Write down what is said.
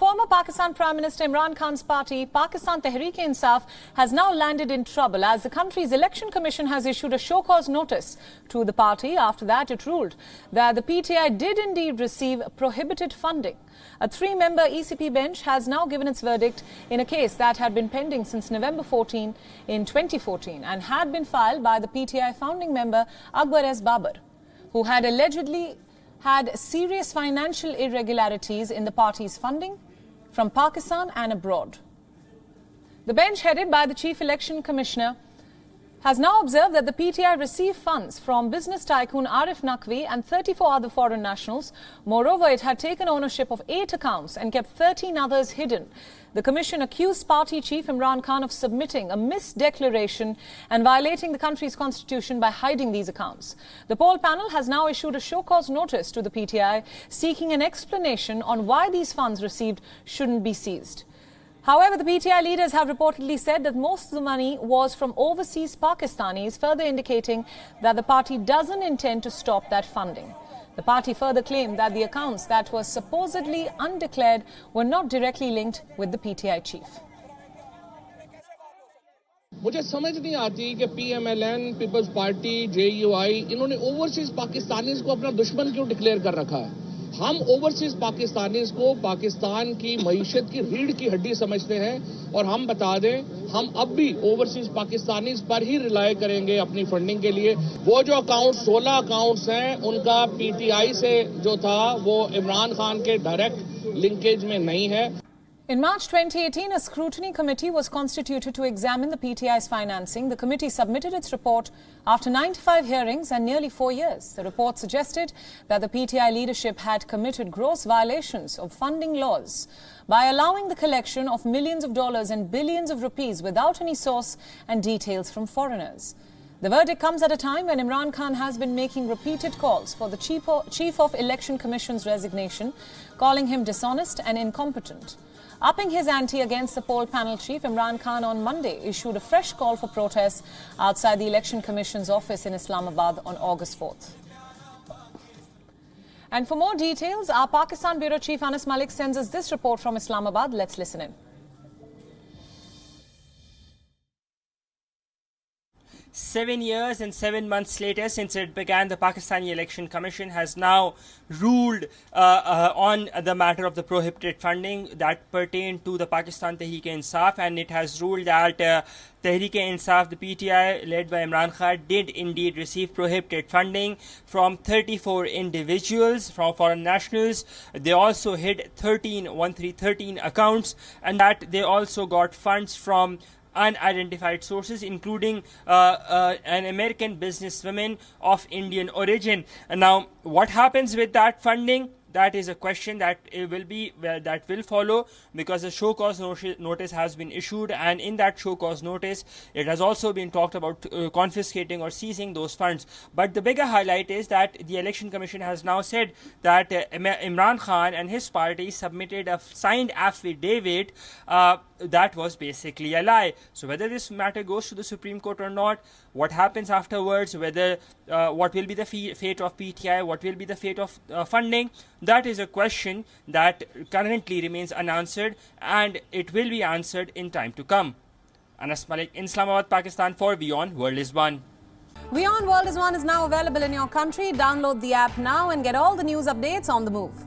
former Pakistan Prime Minister Imran Khan's party, Pakistan Tehreek-e-Insaf, has now landed in trouble as the country's election commission has issued a show-cause notice to the party. After that, it ruled that the PTI did indeed receive prohibited funding. A three-member ECP bench has now given its verdict in a case that had been pending since November 14 in 2014 and had been filed by the PTI founding member Akbar S. Babar, who had allegedly had serious financial irregularities in the party's funding from Pakistan and abroad. The bench, headed by the Chief Election Commissioner, has now observed that the PTI received funds from business tycoon Arif Naqvi and 34 other foreign nationals. Moreover, it had taken ownership of 8 accounts and kept 13 others hidden. The commission accused party chief Imran Khan of submitting a misdeclaration and violating the country's constitution by hiding these accounts. The poll panel has now issued a show-cause notice to the PTI seeking an explanation on why these funds received shouldn't be seized. However, the PTI leaders have reportedly said that most of the money was from overseas Pakistanis, further indicating that the party doesn't intend to stop that funding. The party further claimed that the accounts that were supposedly undeclared were not directly linked with the PTI chief. मुझे समझ नहीं आती कि PMLN, peoples party, JUI इन्होंने overseas Pakistanis को अपना दुश्मन क्यों डिक्लेयर कर रखा है। हम ओवरसीज पाकिस्तानीज को पाकिस्तान की मईशत की रीढ़ की हड्डी समझते हैं और हम बता दें, हम अब भी ओवरसीज पाकिस्तानीज पर ही रिलाय करेंगे अपनी फंडिंग के लिए। वो जो अकाउंट 16 अकाउंट्स हैं, उनका PTI से जो था वो इमरान खान के डायरेक्ट लिंकेज में नहीं है। In March 2018, a scrutiny committee was constituted to examine the PTI's financing. The committee submitted its report after 95 hearings and nearly 4 years. The report suggested that the PTI leadership had committed gross violations of funding laws by allowing the collection of millions of dollars and billions of rupees without any source and details from foreigners. The verdict comes at a time when Imran Khan has been making repeated calls for the Chief of Election Commission's resignation, calling him dishonest and incompetent. Upping his ante against the poll panel chief, Imran Khan on Monday issued a fresh call for protests outside the Election Commission's office in Islamabad on August 4th. And for more details, our Pakistan Bureau Chief Anas Malik sends us this report from Islamabad. Let's listen in. 7 years and 7 months later since it began, the Pakistani Election Commission has now ruled on the matter of the prohibited funding that pertained to the Pakistan Tehreek-e-Insaf, and it has ruled that Tehreek-e-Insaf, the PTI led by Imran Khan, did indeed receive prohibited funding from 34 individuals, from foreign nationals. They also hid 13 accounts, and that they also got funds from unidentified sources, including an American businesswoman of Indian origin. And now, what happens with that funding? That is a question that will follow, because a show cause notice has been issued, and in that show cause notice it has also been talked about confiscating or seizing those funds. But the bigger highlight is that the Election Commission has now said that Imran Khan and his party submitted a signed affidavit that was basically a lie. So whether this matter goes to the Supreme Court or not, what happens afterwards, whether what will be the fate of PTI, what will be the fate of funding, that is a question that currently remains unanswered, and it will be answered in time to come. Anas Malik, Islamabad, Pakistan, for WION World is One. WION World is One is now available in your country. Download the app now and get all the news updates on the move.